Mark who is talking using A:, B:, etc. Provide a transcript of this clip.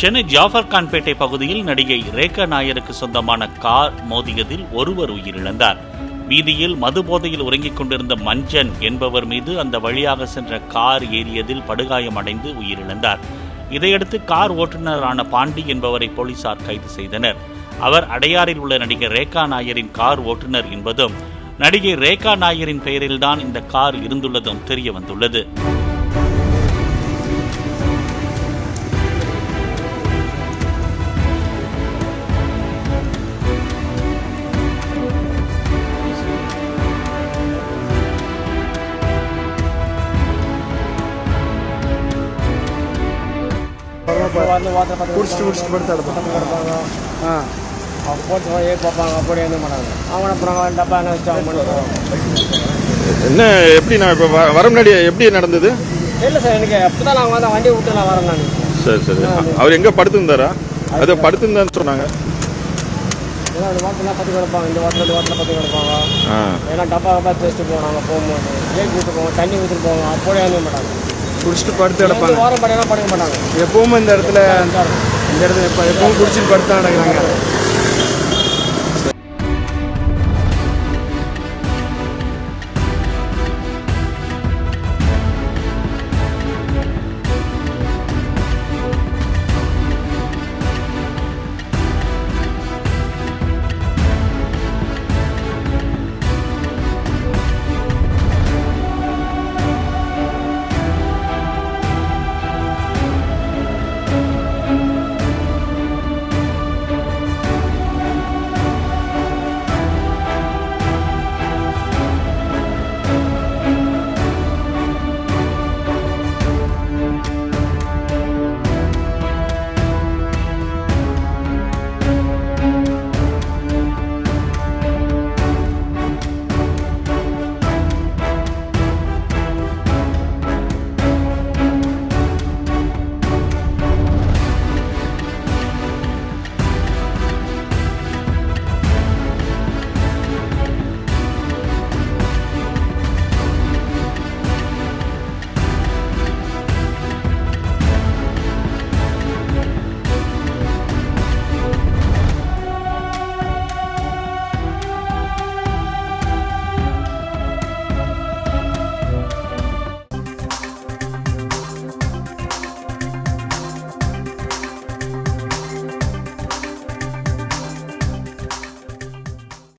A: சென்னை ஜாஃபர்கான்பேட்டை பகுதியில் நடிகை ரேகா நாயருக்கு சொந்தமான கார் மோதியதில் ஒருவர் உயிரிழந்தார். வீதியில் மது போதையில் உறங்கிக் கொண்டிருந்த மஞ்சன் என்பவர் மீது அந்த வழியாக சென்ற கார் ஏறியதில் படுகாயமடைந்து உயிரிழந்தார். இதையடுத்து கார் ஓட்டுநரான பாண்டி என்பவரை போலீசார் கைது செய்தனர். அவர் அடையாறில் உள்ள நடிகை ரேகா நாயரின் கார் ஓட்டுநர் என்பதும் நடிகை ரேகா நாயரின் பெயரில்தான் இந்த கார் இருந்துள்ளதும் தெரிய வந்துள்ளது.
B: குடிச்சிட்டு படுத்து கிடப்பாங்க. போட்டு ஏ பார்ப்பாங்க, அப்படி என்ன பண்ணாங்க. அவங்க அப்புறம் டப்பா என்ன வச்சு அவங்க
C: என்ன எப்படி நான் இப்போ வர முன்னாடி எப்படி நடந்தது?
B: இல்லை சார், எனக்கு அப்போ தான் நாங்கள் வந்து வண்டியை விட்டு நான் வரேன். நான்
C: சரி சரி. அவர் எங்கே படுத்துருந்தாரா? அது படுத்துருந்தான்னு சொன்னாங்க.
B: ஏன்னா அந்த வாட்டிலாம் பற்றி கிடப்பாங்க, இந்த வாட்டில் பற்றி கிடப்பாங்க. ஏன்னா டப்பா தேய்ச்சிட்டு போனாங்க. போகும்போது ஏற்றி ஊற்று போவாங்க, தண்ணி ஊற்றிட்டு போவாங்க, அப்போயே என்ன மாட்டாங்க.
D: குடிச்சிட்டு படுத்து கிடப்பாங்க.
B: வாரம் படையெல்லாம் படுக்க மாட்டாங்க.
D: எப்பவும் இந்த இடத்துல எப்பவும் குடிச்சிட்டு படுத்து தான் நடக்கிறாங்க.